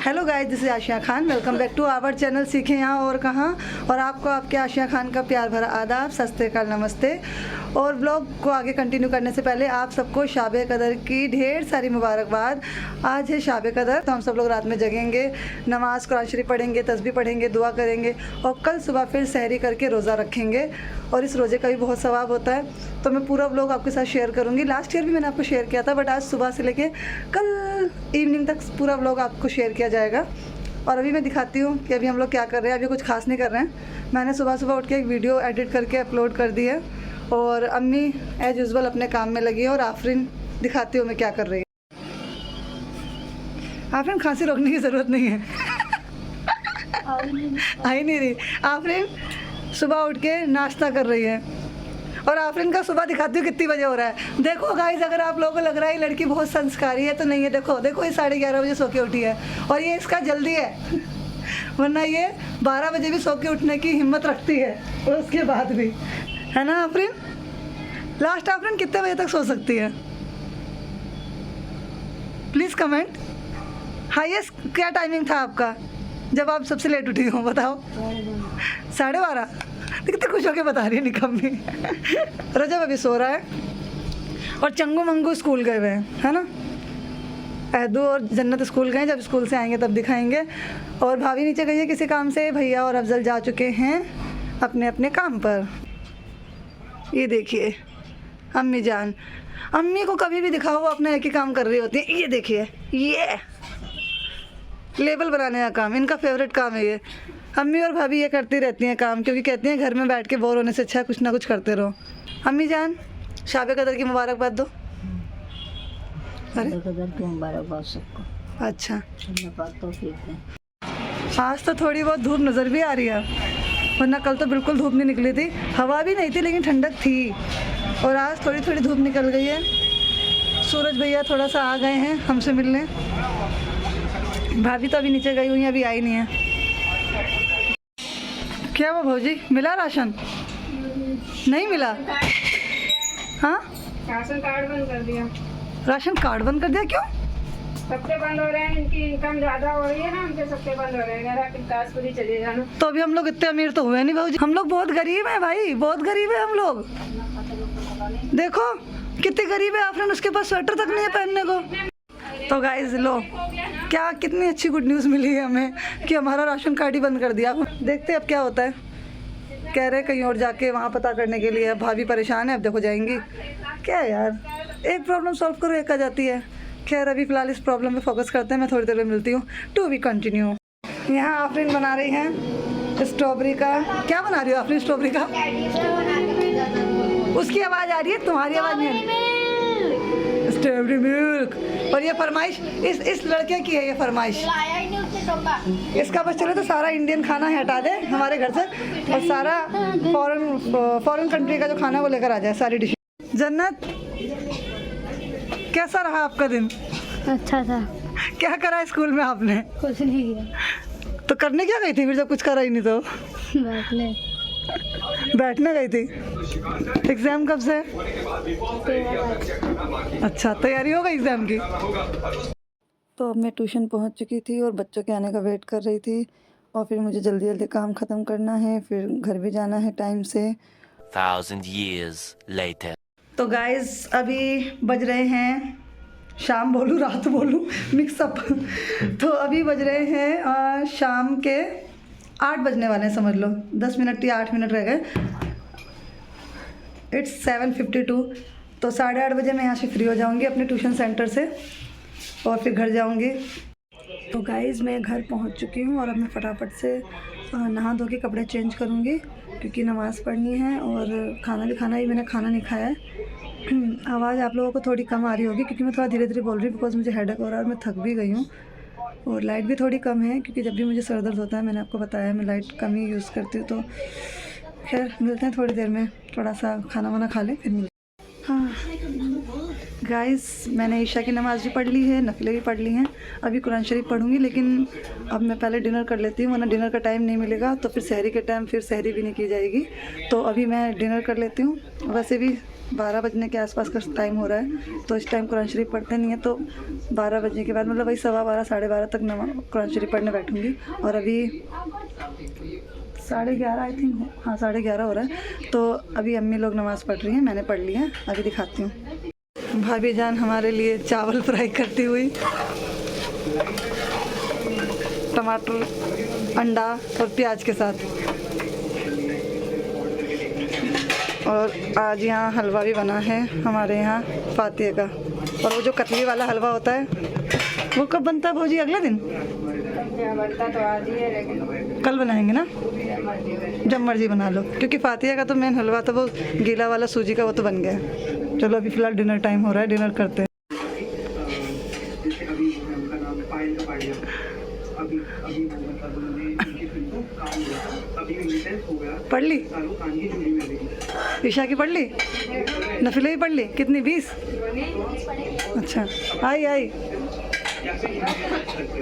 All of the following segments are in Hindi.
Hello guys, this is Aashiya Khan. Welcome back to our channel सीखें यहाँ और कहाँ। और आपको आपके आशिया खान का प्यार भरा आदाब, सत श्री अकाल, नमस्ते। और ब्लॉग को आगे कंटिन्यू करने से पहले आप सबको शाबे कदर की ढेर सारी मुबारकबाद। आज है शाबे कदर, तो हम सब लोग रात में जगेंगे, नमाज कुरान शरीफ पढ़ेंगे, तस्बीह पढ़ेंगे, दुआ करेंगे और कल सुबह फिर सहरी करके रोज़ा रखेंगे। और इस रोज़े का भी बहुत सवाब होता है, तो मैं पूरा ब्लॉग आपके साथ शेयर करूँगी। लास्ट ईयर भी मैंने आपको शेयर किया था, बट आज सुबह से लेके कल इवनिंग तक पूरा ब्लॉग आपको शेयर किया जाएगा। और अभी मैं दिखाती हूँ कि अभी हम लोग क्या कर रहे हैं। अभी कुछ खास नहीं कर रहे हैं। मैंने सुबह सुबह उठ के एक वीडियो एडिट करके अपलोड कर दी है और अम्मी एज यूजुअल अपने काम में लगी है। और आफरीन दिखाती हूँ मैं क्या कर रही है। आफरीन, खांसी रोकने की ज़रूरत नहीं है। आई नहीं रही। आफरीन सुबह उठ के नाश्ता कर रही है। और आफरीन का सुबह दिखाती हूँ कितनी बजे हो रहा है। देखो गाइस, अगर आप लोगों को लग रहा है ये लड़की बहुत संस्कारी है तो नहीं है। देखो देखो, ये 11:30 बजे सो के उठी है और ये इसका जल्दी है, वरना ये 12 बजे भी सो के उठने की हिम्मत रखती है। और उसके बाद भी, है ना आफरीन? लास्ट आफरीन कितने बजे तक सो सकती है? Please comment. हाईएस्ट क्या टाइमिंग था आपका जब आप सबसे लेट उठी हो? बताओ। 12:30। कितने खुश होके बता रही है निकम्मी। रजब अभी सो रहा है और चंगू मंगू स्कूल गए हुए हैं, है ना? ऐदू और जन्नत स्कूल गए, जब स्कूल से आएंगे तब दिखाएंगे। और भाभी नीचे गई है किसी काम से, भैया और अफजल जा चुके हैं अपने अपने काम पर। ये देखिए अम्मी जान, अम्मी को कभी भी दिखाओ वो अपना एक ही काम कर रही होती है। ये देखिए, ये लेबल बनाने का काम इनका फेवरेट काम है। ये अम्मी और भाभी ये करती रहती हैं काम, क्योंकि कहती हैं घर में बैठ के बोर होने से अच्छा कुछ ना कुछ करते रहो। अम्मी जान, शाबे कदर की मुबारकबाद दो। शाबे कदर की मुबारकबाद सबको। अच्छा, तो आज तो थोड़ी बहुत धूप नज़र भी आ रही है, वरना कल तो बिल्कुल धूप नहीं निकली थी। हवा भी नहीं थी लेकिन ठंडक थी। और आज थोड़ी थोड़ी धूप निकल गई है। सूरज भैया थोड़ा सा आ गए हैं हमसे मिलने। भाभी तो अभी नीचे गई हुई है, अभी आई नहीं है। क्या वो भौजी, मिला राशन? नहीं मिला? हाँ, राशन कार्ड बंद कर दिया। राशन कार्ड बंद कर दिया? क्यों? सबके बंद हो रहे हैं, इनकी इनकम ज्यादा हो रही है ना, उनके सबके बंद हो रहे हैं। मेरा विकासपुरी चले जाना। तो अभी हम लोग इतने अमीर तो हुए नहीं भौजी, हम लोग बहुत गरीब हैं भाई, बहुत गरीब है हम लोग। देखो कितने गरीब है आफरीन, उसके पास स्वेटर तक नहीं है पहनने को। तो गाइस लो, क्या कितनी अच्छी गुड न्यूज़ मिली है हमें कि हमारा राशन कार्ड ही बंद कर दिया। देखते हैं अब क्या होता है। कह रहे कहीं और जाके वहाँ पता करने के लिए। भाभी परेशान है, अब देखो जाएंगी। क्या है यार, एक प्रॉब्लम सॉल्व करो एक आ जाती है। खैर अभी फ़िलहाल इस प्रॉब्लम पे फोकस करते हैं। मैं थोड़ी देर में मिलती हूँ। To be continue. यहाँ आफरीन बना रही हैं स्ट्रॉबेरी का। क्या बना रही हो आफरीन? स्ट्रॉबेरी का? उसकी आवाज़ आ रही है, तुम्हारी आवाज़ नहीं आ रही। Strawberry milk. और ये फरमाइश इस लड़के की है, ये फरमाइश। इसका बस चले तो सारा इंडियन खाना हटा दे हमारे घर से और सारा फॉरेन कंट्री का जो खाना है वो लेकर आ जाए, सारी डिश। जन्नत, कैसा रहा आपका दिन? अच्छा था। क्या करा स्कूल में आपने? कुछ नहीं किया। तो करने क्या गई थी फिर जब कुछ करा ही नहीं? तो बैठने गई थी। एग्जाम कब से? अच्छा, तैयारी हो गई एग्जाम की? तो अब मैं ट्यूशन पहुंच चुकी थी और बच्चों के आने का वेट कर रही थी। और फिर मुझे जल्दी जल्दी काम ख़त्म करना है, फिर घर भी जाना है टाइम से। 1000 years later. तो गाइस अभी बज रहे हैं, शाम बोलूँ रात बोलूँ, मिक्सअप। तो अभी बज रहे हैं शाम के 8 बजने वाले हैं, समझ लो 10 मिनट या 8 मिनट रह गए। इट्स 7:52। तो 8:30 बजे मैं यहाँ से फ्री हो जाऊँगी अपने ट्यूशन सेंटर से और फिर घर जाऊँगी। तो गाइज़ मैं घर पहुँच चुकी हूँ और अब मैं फटाफट से नहा धो के कपड़े चेंज करूँगी, क्योंकि नमाज़ पढ़नी है और खाना भी खाना ही। मैंने खाना नहीं खाया है। आवाज़ आप लोगों को थोड़ी कम आ रही होगी क्योंकि मैं थोड़ा धीरे धीरे बोल रही हूँ, बिकॉज मुझे हेडेक हो रहा है और मैं थक भी गई हूँ। और लाइट भी थोड़ी कम है, क्योंकि जब भी मुझे सर दर्द होता है, मैंने आपको बताया मैं लाइट कम ही यूज़ करती हूँ। तो खैर मिलते हैं थोड़ी देर में, थोड़ा सा खाना वाना खा लें फिर मिलते हैं। हाँ गाइस, मैंने ईशा की नमाज़ भी पढ़ ली है, नफिले भी पढ़ ली हैं। अभी कुरान शरीफ पढ़ूंगी, लेकिन अब मैं पहले डिनर कर लेती हूँ, वरना डिनर का टाइम नहीं मिलेगा तो फिर सहरी के टाइम फिर सहरी भी नहीं की जाएगी। तो अभी मैं डिनर कर लेती हूँ। वैसे भी 12 बजने के आसपास का टाइम हो रहा है, तो इस टाइम कुरान शरीफ पढ़ते नहीं है, तो 12 बजने के बाद मतलब वही 12:15 12:30 तक कुरान शरीफ पढ़ने बैठूँगी। और अभी 11:30 आई थिंक, हाँ 11:30 हो रहा है। तो अभी अम्मी लोग नमाज़ पढ़ रही हैं, मैंने पढ़ ली है, अभी दिखाती हूँ। भाभी जान हमारे लिए चावल फ्राई करती हुई, टमाटर, अंडा और प्याज के साथ। और आज यहाँ हलवा भी बना है हमारे यहाँ फातिया का। और वो जो कतली वाला हलवा होता है वो कब बनता है भौजी? अगले दिन? बनता तो आज ही है, लेकिन कल बनाएंगे ना, जब मर्जी बना लो, क्योंकि फातिया का तो मेन हलवा था वो गीला वाला सूजी का, वो तो बन गया है। चलो अभी फ़िलहाल डिनर टाइम हो रहा है, डिनर करते हैं। पढ़ ली ईशा की? पढ़ ली नफिले भी पढ़ ली? कितनी? 20? अच्छा, आई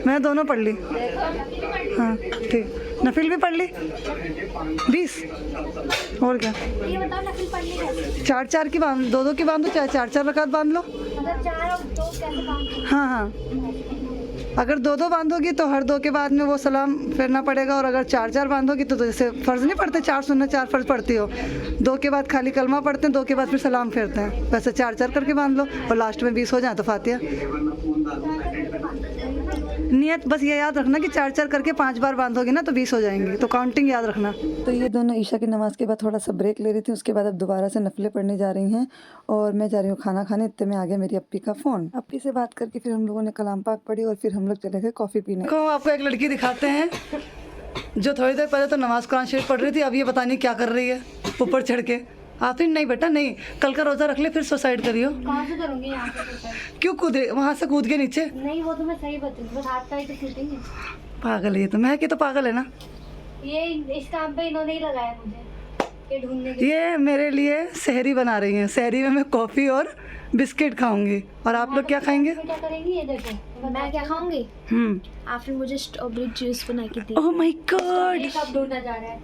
मैं दोनों पढ़ ली। हाँ ठीक, नफिल भी पढ़ ली 20। और क्या, ये बताओ नफिल पढ़नी कैसे? 4-4 की बांध, 2-2 की बांधो, चाहे 4-4 रकात बांध लो। मतलब 4 और 2 कैसे बांधते? हाँ, अगर 2-2 बांधोगी तो हर 2 के बाद में वो सलाम फेरना पड़ेगा, और अगर 4-4 बांधोगी तो जैसे फ़र्ज़ नहीं पढ़ते, 4 सुन्नत 4 फ़र्ज़ पढ़ती हो, 2 के बाद खाली कलमा पढ़ते हैं, 2 के बाद फिर सलाम फेरते हैं, वैसे 4-4 करके बांध लो, और लास्ट में 20 हो जाए तो फातिया। नियत बस ये याद रखना कि 4-4 करके 5 बार बांधोगी ना तो 20 हो जाएंगी, तो काउंटिंग याद रखना। तो ये दोनों ईशा की नमाज़ के बाद थोड़ा सा ब्रेक ले रही थी, उसके बाद अब दोबारा से नफले पढ़ने जा रही हैं, और मैं जा रही हूँ खाना खाने। इतने में आ गया मेरी अप्पी का फ़ोन। अप्पी से बात करके फिर हम लोगों ने कलाम पाक पढ़ी, और फिर हम लोग चले गए कॉफ़ी पीने। देखो आपको एक लड़की दिखाते हैं जो थोड़ी देर पहले तो नमाज़ कुरान शरीफ पढ़ रही थी, अब ये पता नहीं क्या कर रही है ऊपर चढ़ के। आप ही नहीं बेटा नहीं, कल का रोज़ा रख ले फिर सुसाइड करियो। कहाँ से करूँगी यहाँ पे? क्यों कूद रही वहाँ से? कूद के नीचे? नहीं वो तो मैं सही बताऊँ, बस हाथ का ही तो शूटिंग है। पागल है ये तो, महक ये तो पागल है ना। ये इस काम पे इन्होंने ही लगाया मुझे, ये ढूंढने के। ये मेरे लिए सहरी बना रही हैं, सहरी में मैं कॉफ़ी और बिस्किट खाऊंगी, और आप लोग क्या खाएंगे? क्या करेंगी ये देखो? मैं क्या खाऊंगी? आपने मुझे स्ट्रॉबेरी जूस बना के दी। ओह माय गॉड, ये कब ढूंढा जा रहा है?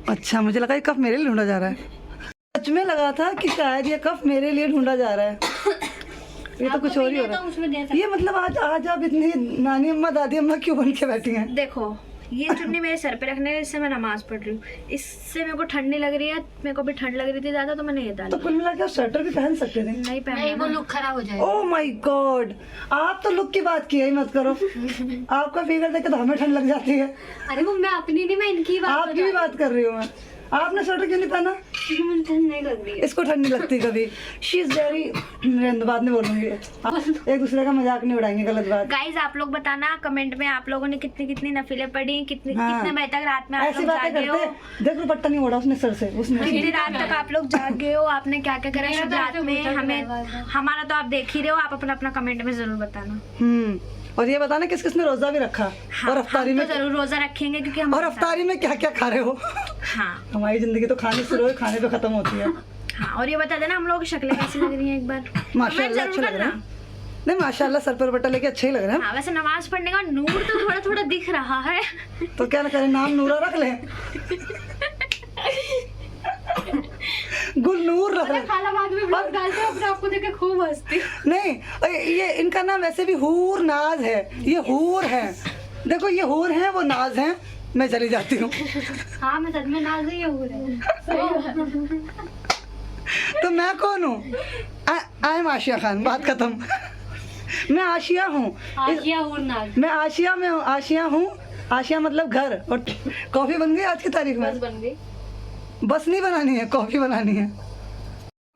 अच्छा मुझे लगा ये कप मेरे लिए ढूंढा जा रहा है। सच में लगा था कि शायद ये कप मेरे लिए ढूंढा जा रहा है। ये तो कुछ और ही हो रहा उसमें दे है। ये मतलब आज आप इतनी नानी अम्मा दादी अम्मा क्यों बन के बैठी हैं? देखो ये चुन्नी मेरे सर पे रखने से मैं नमाज पढ़ रही हूँ, इससे मेरे को ठंड नहीं लग रही है, मेरे को भी ठंड लग रही थी ज़्यादा, तो मैंने ये तो डाला। कुल मिला के आप स्वेटर भी पहन सकते थे। नहीं पहना। नहीं वो लुक खराब हो जाएगा। ओह माय गॉड, आप तो लुक की बात किया ही मत करो। आपका फिगर देख के तो हमें ठंड लग जाती है। अरे वो मैं अपनी नहीं, मैं इनकी बात आपकी भी बात कर रही हूँ मैं। आपने स्वेटर क्यों नहीं पहना? मुझे ठंड नहीं लग रही है। इसको ठंड नहीं लगती कभी। शी इज वेरी, बाद में बोलूंगी। एक दूसरे का मजाक नहीं उड़ाएंगे, गलत बात। गाइज आप लोग बताना कमेंट में आप लोगों ने कितनी कितनी नफिलें पढ़ी, कितने हाँ। कितने बजे तक रात में आप ऐसी लोग बातें जागे हो, करते। देख दुपट्टा नहीं ओढ़ा उसने सर से, उसने। कितनी रात तक आप लोग जागे हो, आपने क्या क्या करा शुभ रात में, हमें हमारा तो आप देख ही रहे हो, आप अपना अपना कमेंट में जरूर बताना। और ये बताना किस किसने रोजा भी रखा। हाँ, और अफ्तारी हम में तो जरूर रोजा रखेंगे क्योंकि हम और अफ्तारी में क्या क्या खा रहे हो? हाँ हमारी जिंदगी तो खाने से रोज खाने पे खत्म होती है। हाँ, और ये बता देना हम लोगों की शक्लें कैसी लग रही हैं एक बार माशाल्लाह कमेंट अच्छा जरूर लग रहा करना। है। नहीं माशाल्लाह सर पर बट्टा लेके अच्छे ही लग रहे हैं। हाँ वैसे नमाज पढ़ने का नूर तो थोड़ा थोड़ा दिख रहा है। तो क्या ना करें, नाम नूरा रख ले। गुलनूर रख ले। खाला बाद में ब्लॉग डालते हो, अपने आपको देख के खूब हंसती हूँ। नहीं ये इनका नाम वैसे भी हूर नाज है, ये हूर है। देखो ये हूर है, वो नाज है। मैं चली जाती हूँ। हाँ मैं सच में नाज रही हूँ। तो मैं कौन हूँ? आई एम आशिया खान, बात खत्म। मैं आशिया हूँ। आशिया हूँ नाज। मैं आशिया में हूँ, आशिया हूँ। आशिया मतलब घर। और कॉफी बन गई आज की तारीख में? बन गई। बस नहीं बनानी है, कॉफी बनानी है।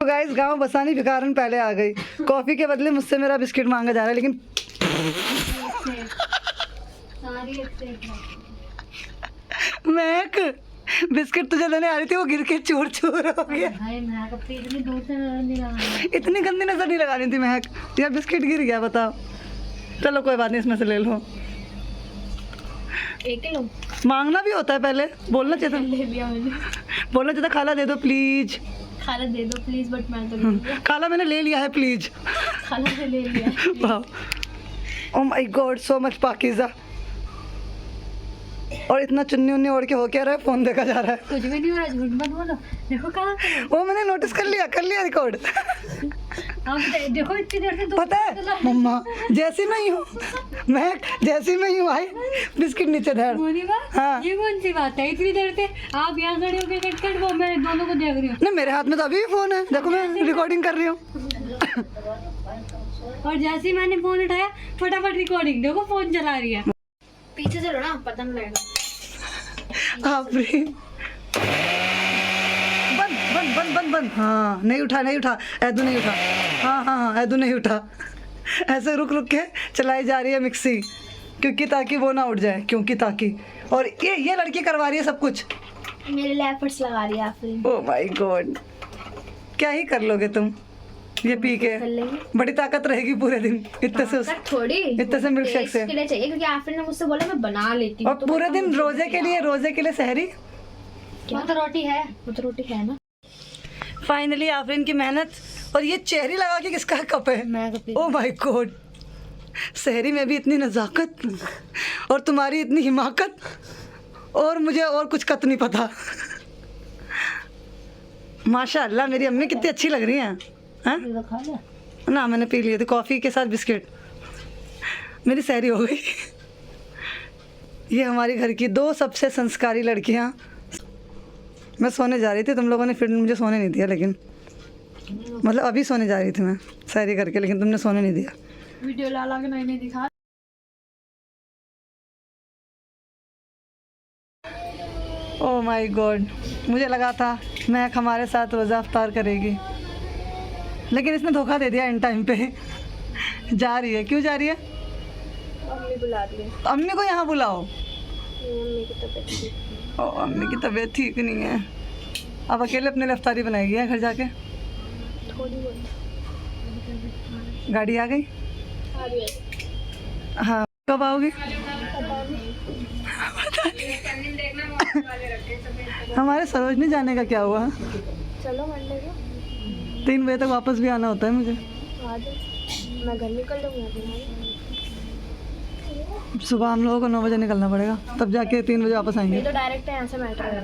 तो गाइस गांव बसानी भिखारन पहले आ गई। कॉफी के बदले मुझसे मेरा बिस्किट मांगा जा रहा है, लेकिन महक बिस्किट तुझे देने आ रही थी, वो गिर के चूर चूर हो गया। इतनी दूर से नहीं लगाना। इतनी गंदी नजर नहीं लगानी थी महक, यार बिस्किट गिर गया, बताओ। चलो कोई बात नहीं, इसमें से ले लो। 1 किलो मांगना भी होता है, पहले बोलना चाहिए था। ले लिया मैंने। बोलना चाहिए था खाला दे दो प्लीज। खाला दे दो प्लीज, बट मैं तो ले लिया। खाला मैंने ले लिया है प्लीज। खाला से ले लिया। वाह, oh my God, so much Pakeezah. और इतना चुन्नी उन्नी ओढ़ के हो क्या रहा है, फोन देखा जा रहा है। कुछ भी नहीं हो रहा, झूठ मत बोलो। देखो कहाँ पे वो मैंने नोटिस कर लिया रिकॉर्ड। आप देखो इतनी देर से पता है मम्मा, जैसी मैं ही हूँ, मैं जैसी मैं ही हूँ आई बिस्किट नीचे धर। हाँ ये कौन सी बात है, इतनी देर से आप यहाँ खड़े हो गए कट वो मैं दोनों को देख रही हूँ। नहीं, मेरे हाथ में तो अभी भी फोन है, देखो मैं रिकॉर्डिंग कर रही हूँ। और जैसे ही मैंने फोन उठाया फटाफट रिकॉर्डिंग, देखो फोन चला रही है। पीछे चलो ना, पता नहीं लगेगा। आप भी बंद बंद बंद बंद बंद। हाँ नहीं उठा, ऐदू नहीं उठा। हाँ ऐदू नहीं उठा। ऐसे रुक के चलाई जा रही है मिक्सी, क्योंकि ताकि वो ना उठ जाए, क्योंकि ताकि। और ये लड़की करवा रही है सब कुछ, मेरे लिए एफर्ट्स लगा रही है आफरीन। ओह माय गॉड, क्या ही कर लोगे तुम ये पी के? कर लेंगे। बड़ी ताकत रहेगी पूरे दिन इतने से थोड़ी इतने से मिल्क शेक से। के लिए चाहिए, क्योंकि आफरीन ने मुझसे बोला मैं बना लेती हूँ। और पूरे दिन रोजे के लिए सहरी। वो तो रोटी है, वो तो रोटी है ना। फाइनली आफरीन की मेहनत। और ये चेहरी लगा के किसका कप है? मैं कभी ओह माय गॉड, सहरी में भी इतनी नज़ाकत और तुम्हारी इतनी हिमाकत, और मुझे और कुछ कत नहीं पता। माशाअल्लाह मेरी अम्मी कितनी अच्छी लग रही हैं। हाँ ना, मैंने पी लिए थे कॉफ़ी के साथ बिस्किट, मेरी सहरी हो गई। ये हमारी घर की 2 सबसे संस्कारी लड़कियाँ। मैं सोने जा रही थी, तुम लोगों ने फिर मुझे सोने नहीं दिया, लेकिन मतलब अभी सोने जा रही थी मैं सहरी करके, लेकिन तुमने सोने नहीं दिया। वीडियो ला के नहीं दिखा। ओह माय गॉड, मुझे लगा था महक हमारे साथ रोज़ा अफ्तार करेगी, लेकिन इसने धोखा दे दिया इन टाइम पे। जा रही है, क्यों जा रही है? अम्मी बुला रही है। अम्मी को यहाँ बुलाओ। अम्मी की तबीयत ठीक। ओह अम्मी की तबीयत ठीक नहीं है, अब अकेले अपने लिए अफ्तारी बनाएगी है घर जाके। थोड़ी बहुत गाड़ी आ गई? आ रही है। हाँ, कब आओगी? हमारे सरोजनी जाने का क्या हुआ? चलो मंडे को 3 बजे तक वापस भी आना होता है मुझे। आ जाओ, मैं घर निकल दूँगी। सुबह हम लोगों को 9 बजे निकलना पड़ेगा, तब जाके 3 बजे वापस आएंगे। ये तो डायरेक्ट यहाँ से मेट्रो है।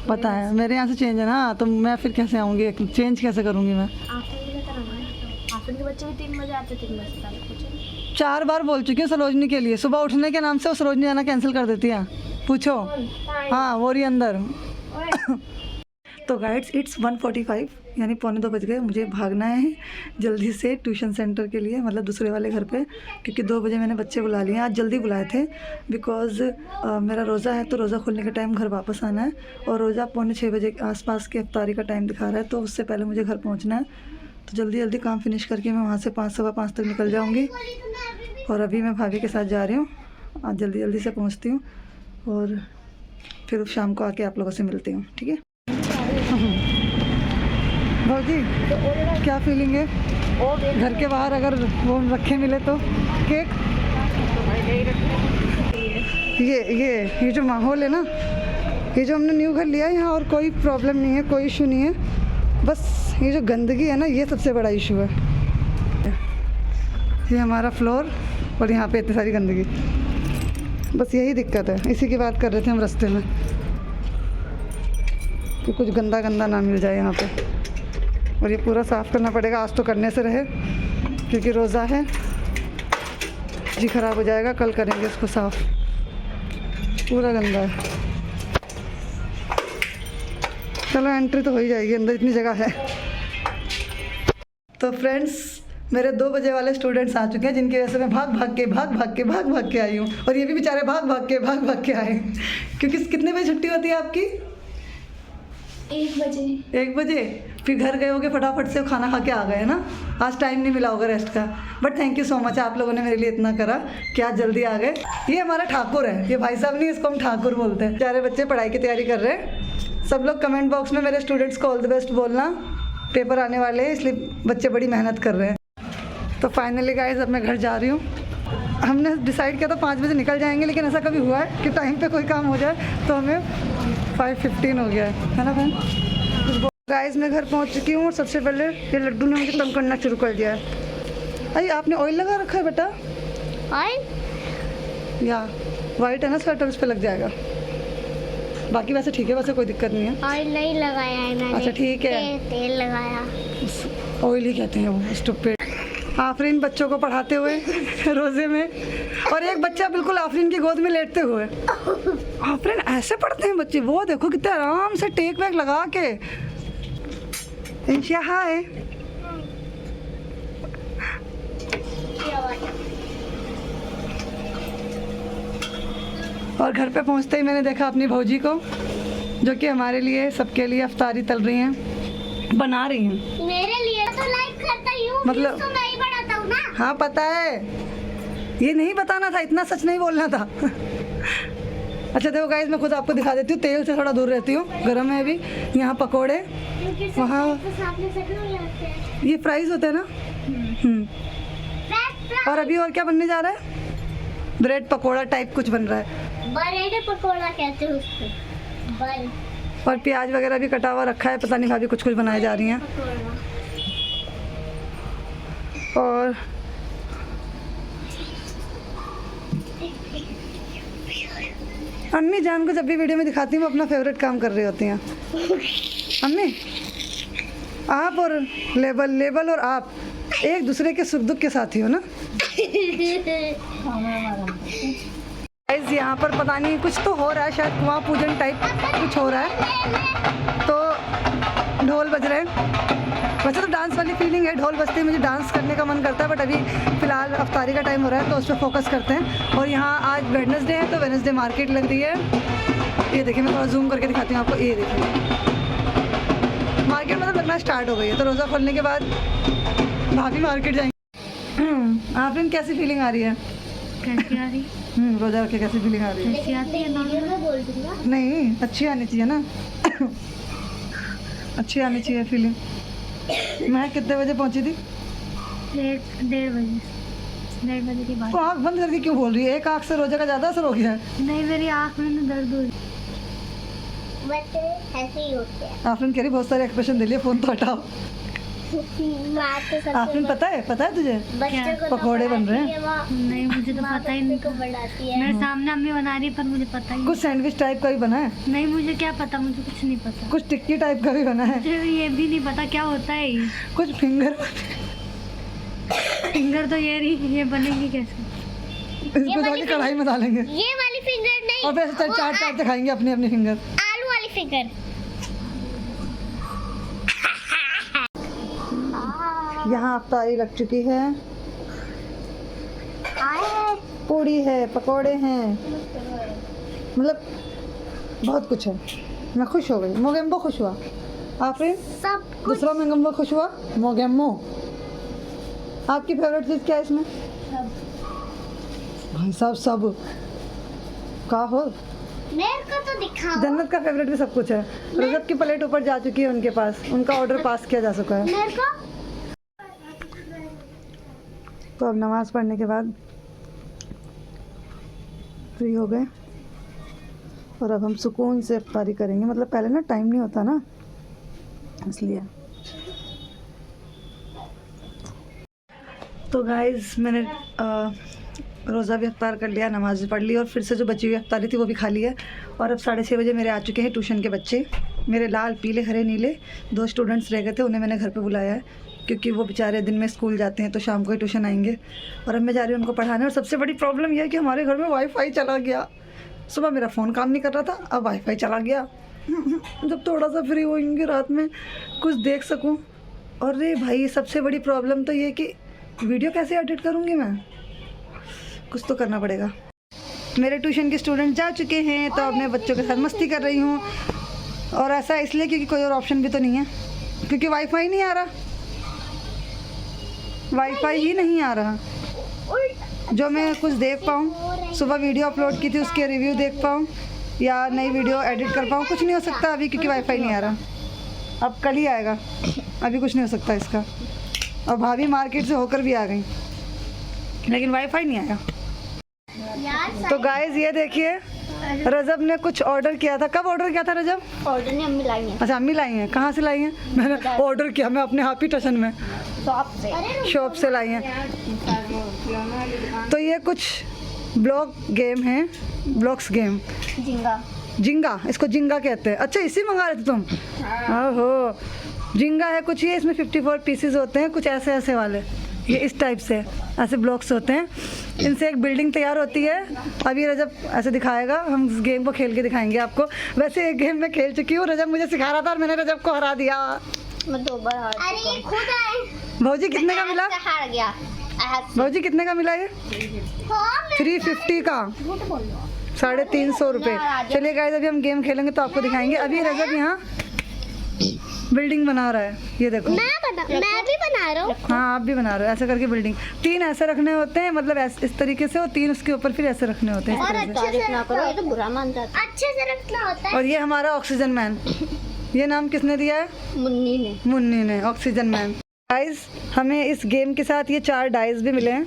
पता है, मेरे यहाँ से चेंज है ना, तो मैं फिर कैसे आऊँगी, चेंज कैसे करूँगी मैं? आफरीन की तरह ना, आफरीन के बच्चे भी 3 बजे आते, 3 बजे तक। 4 बार बोल चुकी हूँ सरोजनी के लिए, सुबह उठने के नाम से वो सरोजनी आना कैंसिल कर देती है। पूछो। हाँ वो रही अंदर। तो गाइड्स इट्स 1:45 यानी 1:45 बज गए। मुझे भागना है जल्दी से ट्यूशन सेंटर के लिए, मतलब दूसरे वाले घर पे, क्योंकि 2 बजे मैंने बच्चे बुला लिए। आज जल्दी बुलाए थे बिकॉज़ मेरा रोज़ा है, तो रोज़ा खोलने के टाइम घर वापस आना है, और रोज़ा 5:45 बजे के आसपास के इफ्तारी का टाइम दिखा रहा है, तो उससे पहले मुझे घर पहुँचना है। तो जल्दी जल्दी काम फिनिश करके मैं वहाँ से 5 सवा 5 तक निकल जाऊँगी। और अभी मैं भाभी के साथ जा रही हूँ, आज जल्दी जल्दी से पहुँचती हूँ और फिर शाम को आके आप लोगों से मिलती हूँ, ठीक है? भाजी क्या फीलिंग है घर के बाहर अगर वो रखे मिले तो? केक ये जो माहौल है ना, ये जो हमने न्यू घर लिया है, यहाँ और कोई प्रॉब्लम नहीं है, कोई इशू नहीं है, बस ये जो गंदगी है ना, ये सबसे बड़ा इशू है। ये हमारा फ्लोर और यहाँ पे इतनी सारी गंदगी, बस यही दिक्कत है। इसी की बात कर रहे थे हम रास्ते में कि कुछ गंदा गंदा ना मिल जाए यहाँ पे, और ये पूरा साफ़ करना पड़ेगा। आज तो करने से रहे क्योंकि रोज़ा है, जी ख़राब हो जाएगा, कल करेंगे इसको साफ़। पूरा गंदा है। चलो एंट्री तो हो ही जाएगी, अंदर इतनी जगह है। तो फ्रेंड्स मेरे 2 बजे वाले स्टूडेंट्स आ चुके हैं, जिनकी वजह से मैं भाग भाग के आई हूँ, और ये भी बेचारे भाग भाग के आए, क्योंकि कितने बजे छुट्टी होती है आपकी? 1 बजे। 1 बजे फिर घर गए होगे फटाफट से, खाना खा के आ गए ना, आज टाइम नहीं मिला होगा रेस्ट का। But thank you so much, आप लोगों ने मेरे लिए इतना करा कि आज जल्दी आ गए। ये हमारा ठाकुर है, ये भाई साहब नहीं, इसको हम ठाकुर बोलते हैं। सारे बच्चे पढ़ाई की तैयारी कर रहे हैं। सब लोग कमेंट बॉक्स में मेरे स्टूडेंट्स को ऑल द बेस्ट बोलना, पेपर आने वाले हैं, इसलिए बच्चे बड़ी मेहनत कर रहे हैं। तो फाइनली गाइस अब मैं घर जा रही हूँ। हमने डिसाइड किया था 5 बजे निकल जाएंगे, लेकिन ऐसा कभी हुआ है कि टाइम पे कोई काम हो जाए, तो हमें 5:15 हो गया है ना बहन? गाइस मैं घर पहुँच चुकी हूँ, और सबसे पहले ये लड्डू ने मुझे तंग करना शुरू कर दिया है। अरे आपने ऑयल लगा रखा है बेटा? ऑयल? या वाइट है ना स्वेटर, उस पर लग जाएगा। बाकी वैसे ठीक है, वैसे कोई दिक्कत नहीं है। ऑयल नहीं लगाया है मैंने। अच्छा ठीक है, तेल लगाया। ऑयली कहते हैं वो, स्टूपिड। आफरीन बच्चों को पढ़ाते हुए रोजे में, और एक बच्चा बिल्कुल आफरीन की गोद में लेटते हुए। आफरीन ऐसे पढ़ते हैं बच्चे, वो देखो कितने आराम से टेक वैक लगा के। इंशिया हाय। और घर पे पहुंचते ही मैंने देखा अपनी भौजी को, जो कि हमारे लिए सबके लिए अफ्तारी तल रही हैं, बना रही हैं। मेरे लिए तो लाइक करता ही हूँ, मतलब- तो मैं ही बनाता हूँ ना। हाँ पता है, ये नहीं बताना था, इतना सच नहीं बोलना था। अच्छा देखो गाइस, मैं खुद आपको दिखा देती हूँ, तेल से थोड़ा दूर रहती हूँ, गरम है अभी। यहाँ पकोड़े, वहाँ ये फ्राइज होते हैं ना। और अभी और क्या बनने जा रहा है? ब्रेड पकोड़ा टाइप कुछ बन रहा है। ब्रेड पकोड़ा कहते हैं उसको। ब्रेड और प्याज वगैरह भी कटा हुआ रखा है, पता नहीं भाभी कुछ कुछ बनाए जा रही हैं। और अम्मी जान को जब भी वीडियो में दिखाती हूँ वो अपना फेवरेट काम कर रही होती हैं। अम्मी, आप और लेबल और आप एक दूसरे के सुख दुख के साथी हो ना। गाइस यहाँ पर पता नहीं कुछ तो हो रहा है, शायद कुआं पूजन टाइप कुछ हो रहा है, तो ढोल बज रहे हैं। वैसे तो डांस वाली फीलिंग है, ढोल बजते ही मुझे डांस करने का मन करता है, बट अभी फ़िलहाल अफ्तारी का टाइम हो रहा है तो उस पर फोकस करते हैं। और यहाँ आज वेडनेसडे है तो वेडनेसडे मार्केट लग रही है। ये देखिए, मैं थोड़ा जूम करके दिखाती हूँ आपको। ये देखिए मार्केट मतलब लगना स्टार्ट हो गई है, तो रोज़ा खोलने के बाद भाभी मार्केट जाएंगे। आफरीन कैसी फीलिंग आ रही है? कैसी आ रही? रोज़ा रख के कैसी फीलिंग आ रही है? कैसी आती है नॉर्मल? मैं बोल दूंगा। नहीं, अच्छी आनी चाहिए ना। अच्छी आनी चाहिए फीलिंग। मैं कितने बजे पहुंची थी? 1:30 बजे की बात। तो आँख बंद करके क्यों बोल रही है? एक आँख से रोज़ा का ज़्यादा असर हो गया है। नहीं, मेरी आँख में ना दर्द हो रही। बच्चे ऐसे ही होते हैं। आफरीन कह रही बहुत सारे एक्सप्रेशन दे लिए, फ़ोन तो हटाओ। माँ तो सबसे आफरीन पता है तुझे बच्चों को तो पकोड़े बन रहे हैं। नहीं, मुझे तो पता ही नहीं। को बढ़ाती है। मेरे सामने अम्मी बना रही है पर मुझे पता ही कुछ सैंडविच टाइप का भी बना है, नहीं। मुझे क्या पता, मुझे कुछ नहीं पता। कुछ टिक्की टाइप का भी बना है, मुझे ये भी नहीं पता क्या होता है ये। कुछ फिंगर। फिंगर तो ये बनेगी कैसे? इसको जाके कढ़ाई में डालेंगे ये वाली फिंगर नहीं, और फिर ऐसे चाट चाट खाएंगे अपनी अपनी फिंगर। आलू वाली फिंगर। यहाँ अफ्तारी लग चुकी है, पूड़ी है, पकोड़े हैं, मतलब बहुत कुछ है। मैं खुश हो गई, मोगेम्बो खुश हुआ। आफरीन सब दूसरा मोगेम्बो खुश हुआ। मोगेम्बो आपकी फेवरेट चीज़ क्या है इसमें? भाई साहब सब का हो। मेरे को तो दिखाओ। जन्नत का फेवरेट भी सब कुछ है। रजब की प्लेट ऊपर जा चुकी है उनके पास, उनका ऑर्डर पास किया जा चुका है। मेरे को तो अब नमाज़ पढ़ने के बाद फ्री हो गए और अब हम सुकून से इफ्तारी करेंगे। मतलब पहले ना टाइम नहीं होता ना, इसलिए। तो गाइस मैंने रोज़ा भी इफ्तार कर लिया, नमाज़ भी पढ़ ली और फिर से जो बची हुई इफ्तारी थी वो भी खा ली है। और अब 6:30 बजे मेरे आ चुके हैं ट्यूशन के बच्चे। मेरे लाल पीले हरे नीले 2 स्टूडेंट्स रह गए थे, उन्हें मैंने घर पे बुलाया है क्योंकि वो बेचारे दिन में स्कूल जाते हैं तो शाम को ही ट्यूशन आएंगे। और अब मैं जा रही हूँ उनको पढ़ाने। और सबसे बड़ी प्रॉब्लम यह है कि हमारे घर में वाईफाई चला गया। सुबह मेरा फ़ोन काम नहीं कर रहा था, अब वाईफाई चला गया। जब थोड़ा सा फ्री होंगे रात में कुछ देख सकूँ। और रे भाई सबसे बड़ी प्रॉब्लम तो ये कि वीडियो कैसे एडिट करूँगी मैं, कुछ तो करना पड़ेगा। मेरे ट्यूशन के स्टूडेंट जा चुके हैं तो अब मैं बच्चों के साथ मस्ती कर रही हूँ। और ऐसा इसलिए क्योंकि कोई और ऑप्शन भी तो नहीं है, क्योंकि वाईफाई नहीं आ रहा, वाईफाई ही नहीं आ रहा जो मैं कुछ देख पाऊँ। सुबह वीडियो अपलोड की थी उसके रिव्यू देख पाऊँ या नई वीडियो एडिट कर पाऊँ, कुछ नहीं हो सकता अभी क्योंकि वाईफाई नहीं आ रहा। अब कल ही आएगा, अभी कुछ नहीं हो सकता इसका। और भाभी मार्केट से होकर भी आ गई लेकिन वाईफाई नहीं आया। तो गाइस ये देखिए रजब ने कुछ ऑर्डर किया था। कब ऑर्डर किया था रजब? ऑर्डर नहीं अम्मी लाई है। अच्छा अम्मी लाई हैं, कहाँ से लाई हैं? मैंने ऑर्डर किया मैं अपने आप ही टशन में, शॉप से शॉप से लाई हैं। तो ये कुछ ब्लॉक गेम है, ब्लॉक्स गेम, झिंगा। जिंगा, इसको जिंगा कहते हैं। अच्छा इसी मंगा रहे थे तुम? ओहो, जिंगा है कुछ ये, इसमें 54 पीसेस होते हैं, कुछ ऐसे ऐसे वाले, ये इस टाइप से ऐसे ब्लॉक्स होते हैं। इनसे एक बिल्डिंग तैयार होती है। अभी रजब ऐसे दिखाएगा, हम इस गेम को खेल के दिखाएंगे आपको। वैसे एक गेम मैं खेल चुकी हूँ, रजब मुझे सिखा रहा था और मैंने रजब को हरा दिया। मैं 2 बार हार चुका। अरे ये खुद आए। भाजी कितने का मिला? हार गया। भाजी कितने का मिला ये? 350 का, 350 रुपये। चलिए गाइस अभी हम गेम खेलेंगे तो आपको दिखाएंगे। अभी रजब यहाँ बिल्डिंग बना रहा है, ये देखो। मैं भी बना रहा हूँ। हाँ आप भी बना रहे हो, ऐसे करके बिल्डिंग। 3 ऐसे रखने होते हैं, मतलब इस तरीके से, और 3 उसके ऊपर फिर ऐसे रखने होते हैं। और अच्छे से ना करो, ये तो बुरा मानता है। अच्छे से रखना होता है। और ये हमारा ऑक्सीजन मैन, ये नाम किसने दिया है? मुन्नी ने, ऑक्सीजन मैन। गाइस हमें इस गेम के साथ ये 4 डाइस भी मिले हैं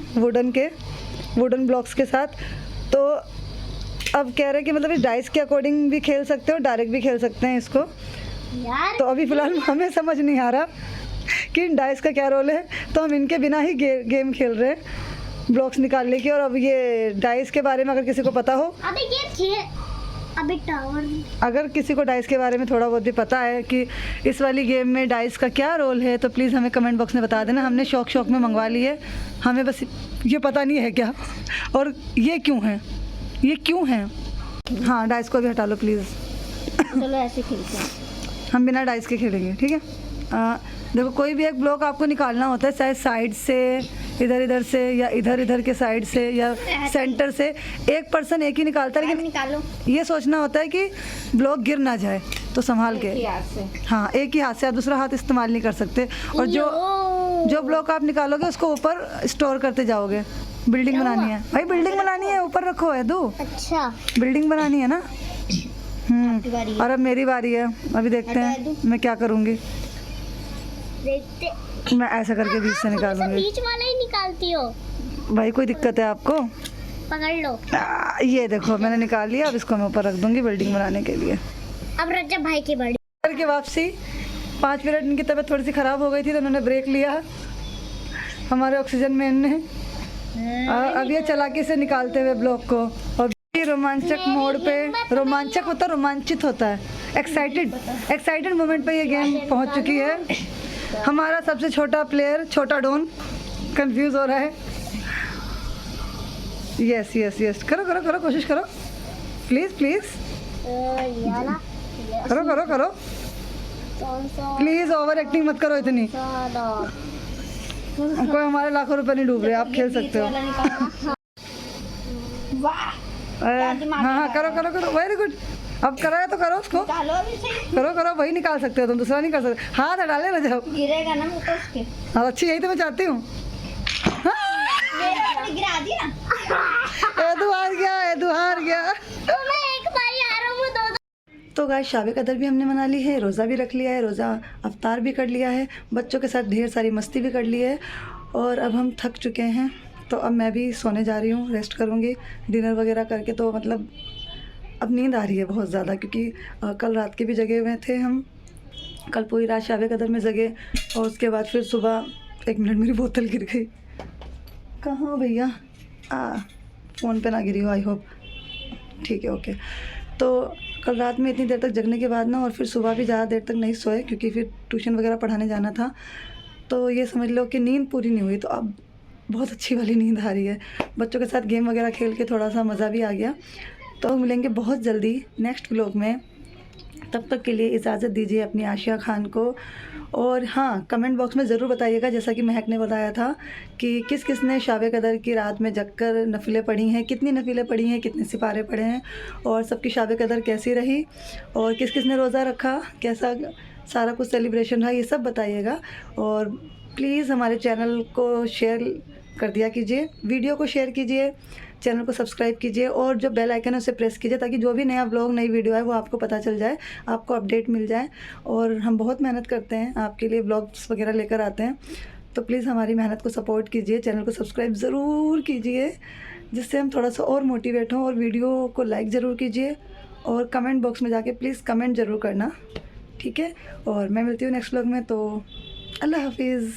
वुडन ब्लॉक्स के साथ। तो अब कह रहे हैं कि मतलब इस डाइस के अकॉर्डिंग भी खेल सकते हो, डायरेक्ट भी खेल सकते हैं इसको। यार तो अभी फ़िलहाल हमें समझ नहीं आ रहा कि इन डाइस का क्या रोल है, तो हम इनके बिना ही गेम खेल रहे हैं ब्लॉक्स निकालने की। और अब ये डाइस के बारे में अगर किसी को पता हो, अभी टावर, अगर किसी को डाइस के बारे में थोड़ा बहुत भी पता है कि इस वाली गेम में डाइस का क्या रोल है, तो प्लीज़ हमें कमेंट बॉक्स में बता देना। हमने शौक में मंगवा ली है, हमें बस ये पता नहीं है क्या और ये क्यों है। हाँ डाइस को भी हटा लो प्लीज़। चलो ऐसे खेलते हैं, हम बिना डाइस के खेलेंगे, ठीक है। देखो कोई भी एक ब्लॉक आपको निकालना होता है, चाहे साइड से, इधर से, या इधर के साइड से, या सेंटर से। एक पर्सन एक ही निकालता है, लेकिन निकालो। ये सोचना होता है कि ब्लॉक गिर ना जाए, तो संभाल के। हाँ एक ही हाथ से, आप दूसरा हाथ इस्तेमाल नहीं कर सकते। और जो ब्लॉक आप निकालोगे उसको ऊपर स्टोर करते जाओगे। बिल्डिंग बनानी है भाई, बिल्डिंग बनानी है, ऊपर रखो है दो। अच्छा बिल्डिंग बनानी है ना। और अब मेरी बारी है, अभी देखते हैं मैं क्या करूँगी। देखते, मैं ऐसा करके बीच से निकालूंगी। बीच वाला ही निकालती हो भाई, कोई दिक्कत है आपको? पकड़ लो। ये देखो मैंने निकाल लिया, अब इसको मैं ऊपर रख दूंगी बिल्डिंग बनाने के लिए। अब रजब भाई की बारी। करके वापसी, 5 मिनट इनकी तबीयत थोड़ी सी ख़राब हो गई थी तो उन्होंने ब्रेक लिया हमारे ऑक्सीजन मैन ने। अब ये चालाकी से निकालते हुए ब्लॉक को। और रोमांचक मोड पे, रोमांचक होता है, रोमांचित होता है, एक्साइटेड मोमेंट पे ये गेम पहुंच चुकी है। हमारा सबसे छोटा प्लेयर, छोटा डॉन, कंफ्यूज हो रहा है। यस करो, कोशिश करो प्लीज करो प्लीज। ओवर एक्टिंग मत करो इतनी, कोई हमारे लाखों रुपए नहीं डूब रहे, आप खेल सकते हो। हाँ करो, वेरी गुड। अब कराया तो करो उसको, करो, वही निकाल सकते हो तुम, दूसरा नहीं कर सकते। हाथ हटा ले रजब, गिरेगा ना मुझे उसके। हाँ अच्छी, यही तो मैं चाहती हूँ। गिरा दिया। एदू हार गया। तो मैं एक बार ही आ रहा हूँ। तो गाइस शाबे कदर भी हमने मना ली है, रोज़ा भी रख लिया है, रोज़ा अफ्तार भी कर लिया है, बच्चों के साथ ढेर सारी मस्ती भी कर ली है। और अब हम थक चुके हैं, तो अब मैं भी सोने जा रही हूँ, रेस्ट करूँगी डिनर वगैरह करके। तो मतलब अब नींद आ रही है बहुत ज़्यादा, क्योंकि कल रात के भी जगे हुए थे हम, कल पूरी रात शाबे कदर में जगे। और उसके बाद फिर सुबह, 1 मिनट मेरी बोतल गिर गई। कहाँ भैया? फ़ोन पे ना गिरी हो, आई होप ठीक है, ओके। तो कल रात में इतनी देर तक जगने के बाद ना, और फिर सुबह भी ज़्यादा देर तक नहीं सोए, क्योंकि फिर ट्यूशन वगैरह पढ़ाने जाना था। तो ये समझ लो कि नींद पूरी नहीं हुई। तो अब बहुत अच्छी वाली नींद आ रही है, बच्चों के साथ गेम वगैरह खेल के थोड़ा सा मज़ा भी आ गया। तो मिलेंगे बहुत जल्दी नेक्स्ट व्लॉग में, तब तक के लिए इजाज़त दीजिए अपनी आशिया खान को। और हाँ, कमेंट बॉक्स में ज़रूर बताइएगा, जैसा कि महक ने बताया था, कि किस किस ने शाबे कदर की रात में जगकर नफिलें पढ़ी हैं, कितनी नफिलें पढ़ी हैं, कितने सिपारे पढ़े हैं, और सबकी शाबे कदर कैसी रही, और किस किस ने रोज़ा रखा, कैसा सारा कुछ सेलिब्रेशन रहा, ये सब बताइएगा। और प्लीज़ हमारे चैनल को शेयर कर दिया कीजिए, वीडियो को शेयर कीजिए, चैनल को सब्सक्राइब कीजिए, और जो बेल आइकन है उसे प्रेस कीजिए, ताकि जो भी नया ब्लॉग, नई वीडियो है वो आपको पता चल जाए, आपको अपडेट मिल जाए। और हम बहुत मेहनत करते हैं, आपके लिए ब्लॉग्स वगैरह लेकर आते हैं, तो प्लीज़ हमारी मेहनत को सपोर्ट कीजिए, चैनल को सब्सक्राइब ज़रूर कीजिए, जिससे हम थोड़ा सा और मोटिवेट हों। और वीडियो को लाइक ज़रूर कीजिए, और कमेंट बॉक्स में जाके प्लीज़ कमेंट ज़रूर करना, ठीक है। और मैं मिलती हूँ नेक्स्ट ब्लॉग में, तो अल्लाह हाफिज़।